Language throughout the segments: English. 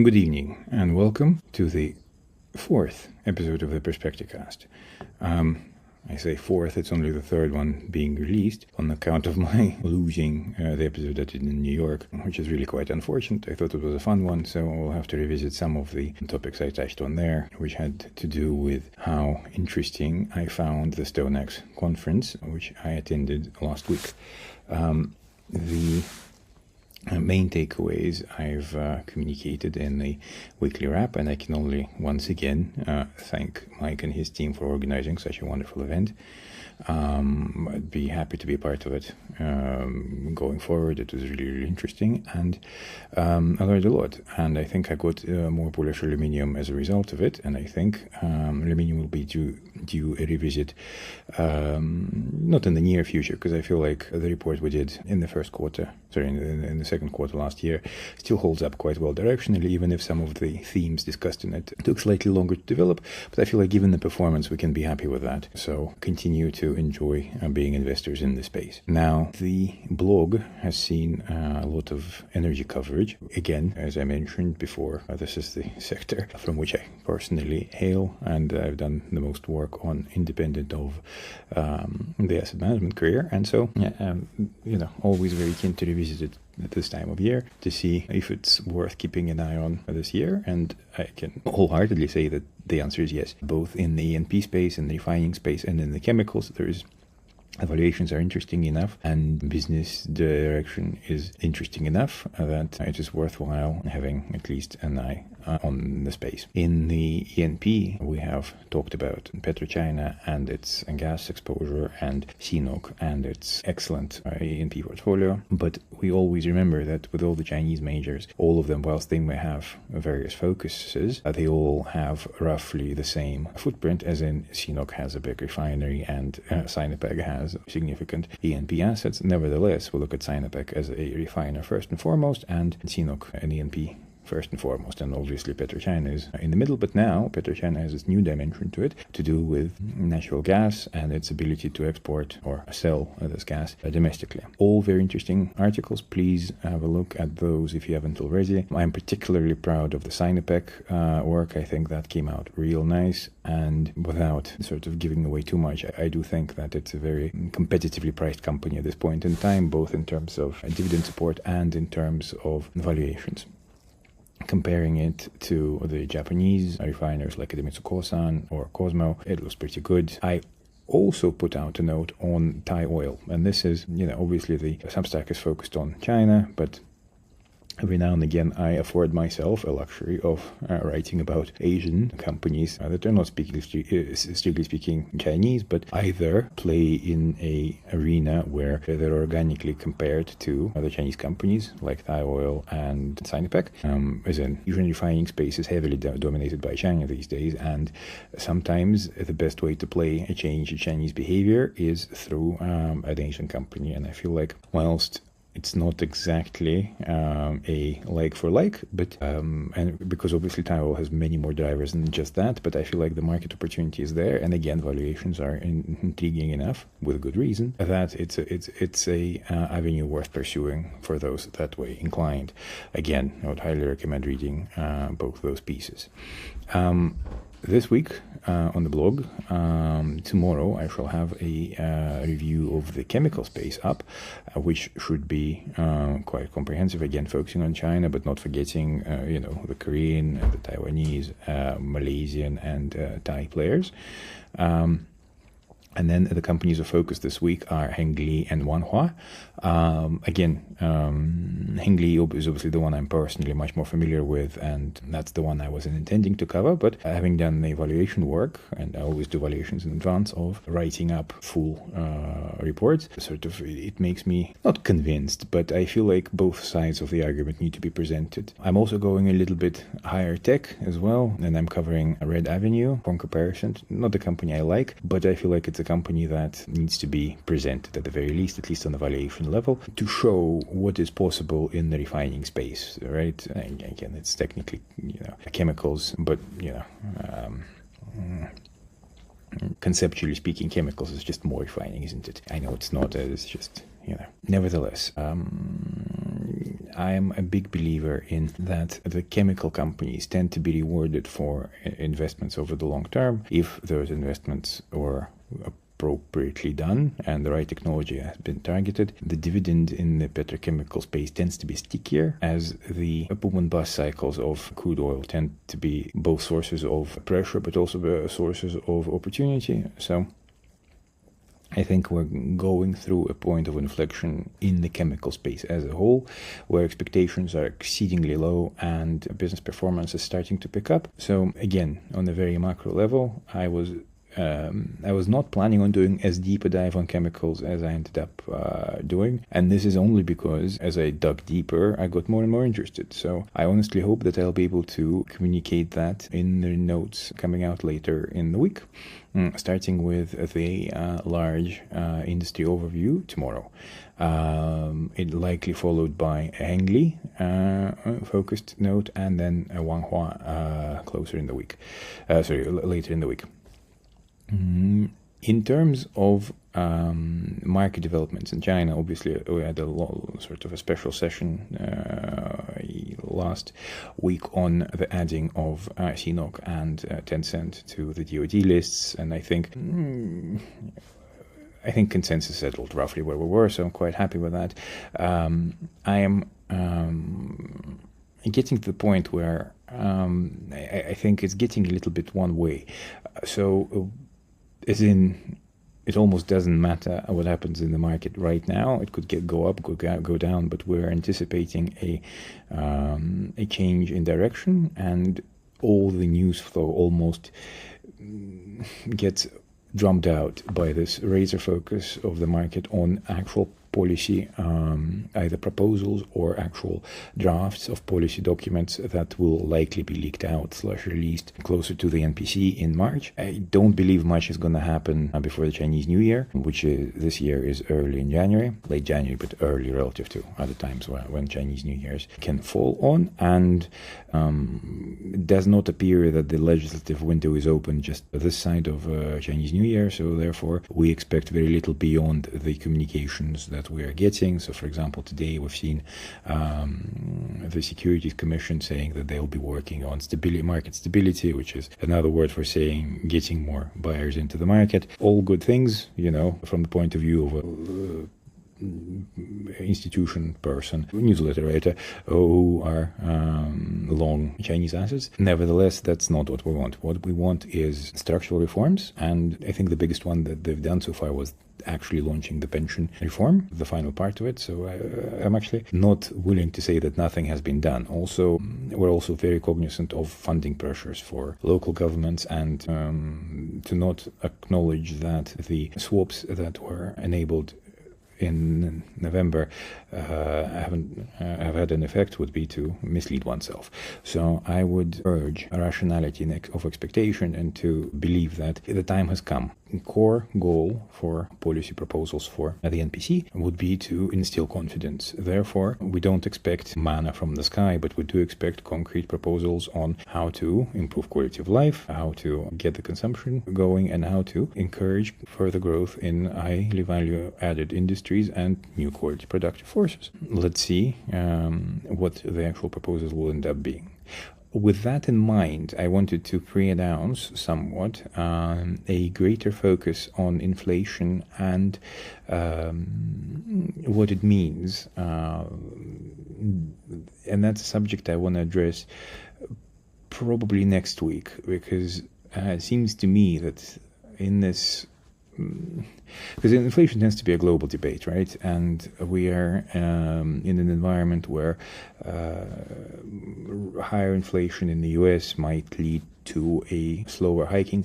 Good evening and welcome to the fourth episode of the Perspecticast. I say fourth, it's only the third one being released on account of my losing the episode I did in New York, which is really quite unfortunate. I thought it was a fun one, so I'll have to revisit some of the topics I touched on there, which had to do with how interesting I found the StoneX conference, which I attended last week. The main takeaways I've communicated in the weekly wrap, and I can only once again thank Mike and his team for organizing such a wonderful event. I'd be happy to be a part of it going forward. It was really interesting, and I learned a lot, and I think I got more Polish aluminium as a result of it, and I think aluminium will be due a revisit not in the near future, because I feel like the report we did in the in the second quarter last year still holds up quite well directionally, even if some of the themes discussed in it took slightly longer to develop. But I feel like given the performance, we can be happy with that. So continue to enjoy being investors in the space. Now, the blog has seen a lot of energy coverage. Again, as I mentioned before, this is the sector from which I personally hail, and I've done the most work on independent of the asset management career. And so, always very keen to revisit it at this time of year to see if it's worth keeping an eye on this year. And I can wholeheartedly say that the answer is yes. Both in the E&P space, in the refining space, and in the chemicals, evaluations are interesting enough, and business direction is interesting enough that it is worthwhile having at least an eye on the space. In the E&P, we have talked about PetroChina and its gas exposure, and CNOOC and its excellent E&P portfolio. But we always remember that with all the Chinese majors, all of them, whilst they may have various focuses, they all have roughly the same footprint, as in CNOOC has a big refinery and Sinopec has significant E&P assets. Nevertheless, we look at Sinopec as a refiner first and foremost, and CNOOC an E&P first and foremost, and obviously PetroChina is in the middle. But now PetroChina has this new dimension to it, to do with natural gas and its ability to export or sell this gas domestically. All very interesting articles. Please have a look at those if you haven't already. I'm particularly proud of the Sinopec work. I think that came out real nice, and without sort of giving away too much, I do think that it's a very competitively priced company at this point in time, both in terms of dividend support and in terms of valuations. Comparing it to the Japanese refiners like Idemitsu Kosan or Cosmo, it was pretty good. I also put out a note on Thai oil, and this is, obviously the Substack is focused on China, but every now and again, I afford myself a luxury of writing about Asian companies that are not strictly speaking Chinese, but either play in a arena where they're organically compared to other Chinese companies like Thai Oil and Sinopec. As in, Asian refining space is heavily dominated by China these days, and sometimes the best way to play a change in Chinese behavior is through an Asian company. And I feel like whilst it's not exactly a like for like, but and because obviously Thai Oil has many more drivers than just that, but I feel like the market opportunity is there, and again, valuations are intriguing enough, with good reason, that it's a avenue worth pursuing for those that way inclined. Again, I would highly recommend reading both those pieces. This week on the blog, tomorrow I shall have a review of the chemical space up, which should be quite comprehensive, again focusing on China, but not forgetting the Korean, the Taiwanese, Malaysian and Thai players. And then the companies of focus this week are Hengli and Wanhua. Hengli is obviously the one I'm personally much more familiar with, and that's the one I wasn't intending to cover. But having done the evaluation work, and I always do evaluations in advance of writing up full reports, it makes me not convinced, but I feel like both sides of the argument need to be presented. I'm also going a little bit higher tech as well, and I'm covering Red Avenue for comparison. Not the company I like, but I feel like it's a company that needs to be presented at the very least, at least on the valuation level, to show what is possible in the refining space, right? And again, it's technically, chemicals, but, conceptually speaking, chemicals is just more refining, isn't it? I know it's not, it's just, Nevertheless, I am a big believer in that the chemical companies tend to be rewarded for investments over the long term if those investments are appropriately done and the right technology has been targeted. The dividend in the petrochemical space tends to be stickier, as the boom and bust cycles of crude oil tend to be both sources of pressure but also sources of opportunity. So I think we're going through a point of inflection in the chemical space as a whole, where expectations are exceedingly low and business performance is starting to pick up. So again, on a very macro level, I was not planning on doing as deep a dive on chemicals as I ended up doing. And this is only because as I dug deeper, I got more and more interested. So I honestly hope that I'll be able to communicate that in the notes coming out later in the week, starting with the large industry overview tomorrow. It likely followed by a Hengli focused note, and then a Wanghua later in the week. In terms of market developments in China, obviously we had sort of a special session last week on the adding of CNOOC and Tencent to the DoD lists, and I think consensus settled roughly where we were, so I'm quite happy with that. I am getting to the point where I think it's getting a little bit one way. So as in, it almost doesn't matter what happens in the market right now. It could go up, go down, but we're anticipating a change in direction, and all the news flow almost gets drummed out by this razor focus of the market on actual policy, either proposals or actual drafts of policy documents that will likely be leaked out / released closer to the NPC in March. I don't believe much is going to happen before the Chinese New Year, which this year is early in January, late January, but early relative to other times when Chinese New Year's can fall on. And it does not appear that the legislative window is open just this side of Chinese New Year, so therefore we expect very little beyond the communications that we are getting. So, for example, today we've seen the Securities Commission saying that they'll be working on market stability, which is another word for saying getting more buyers into the market. All good things, from the point of view of a institution person, newsletter writer who are long Chinese assets. Nevertheless, that's not what we want. What we want is structural reforms, and I think the biggest one that they've done so far was actually launching the pension reform, the final part of it. So I'm actually not willing to say that nothing has been done. Also, we're also very cognizant of funding pressures for local governments, and to not acknowledge that the swaps that were enabled in November have had an effect would be to mislead oneself. So I would urge a rationality of expectation and to believe that the time has come. Core goal for policy proposals for the NPC would be to instill confidence. Therefore, we don't expect manna from the sky, but we do expect concrete proposals on how to improve quality of life, how to get the consumption going, and how to encourage further growth in highly value-added industries and new quality productive forces. Let's see what the actual proposals will end up being. With that in mind, I wanted to pre-announce somewhat a greater focus on inflation and what it means. And that's a subject I want to address probably next week, because it seems to me that in this... Because inflation tends to be a global debate, right? And we are in an environment where higher inflation in the US might lead to a slower cutting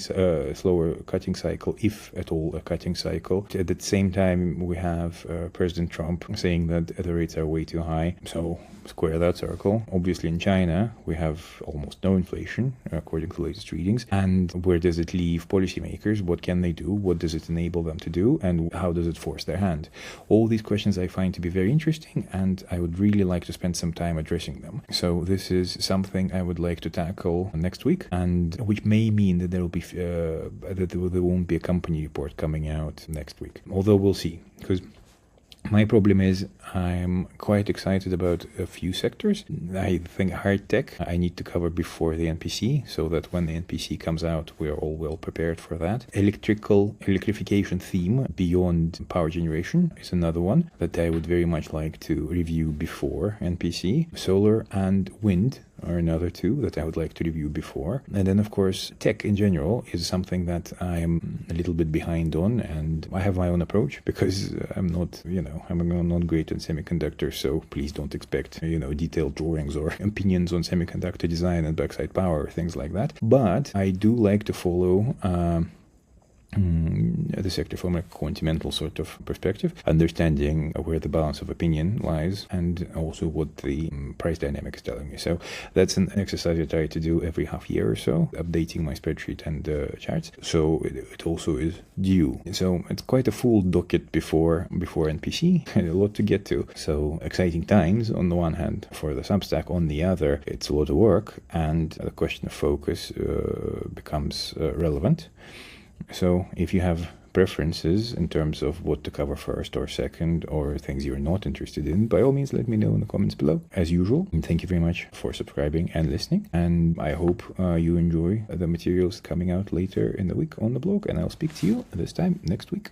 cycle, if at all a cutting cycle. At the same time, we have President Trump saying that the rates are way too high. So square that circle. Obviously, in China, we have almost no inflation, according to the latest readings. And where does it leave policymakers? What can they do? What does it enable them to do? And how does it force their hand? All these questions I find to be very interesting, and I would really like to spend some time addressing them. So this is something I would like to tackle next week, and which may mean that there will be that there won't be a company report coming out next week. Although we'll see, because My problem is I'm quite excited about a few sectors. I think hard tech I need to cover before the NPC, so that when the NPC comes out, we're all well prepared for that. Electrification theme beyond power generation is another one that I would very much like to review before NPC. Solar and wind are another two that I would like to review before. And then, of course, tech in general is something that I'm a little bit behind on, and I have my own approach because I'm not great at semiconductors, so please don't expect, detailed drawings or opinions on semiconductor design and backside power, things like that. But I do like to follow the sector from a continental sort of perspective, understanding where the balance of opinion lies and also what the price dynamic is telling me. So that's an exercise I try to do every half year or so, updating my spreadsheet and charts. So it also is due. So it's quite a full docket before NPC, a lot to get to. So exciting times on the one hand for the Substack, on the other it's a lot of work, and the question of focus becomes relevant. So if you have preferences in terms of what to cover first or second, or things you're not interested in, by all means let me know in the comments below. As usual, thank you very much for subscribing and listening, and I hope you enjoy the materials coming out later in the week on the blog, and I'll speak to you this time next week.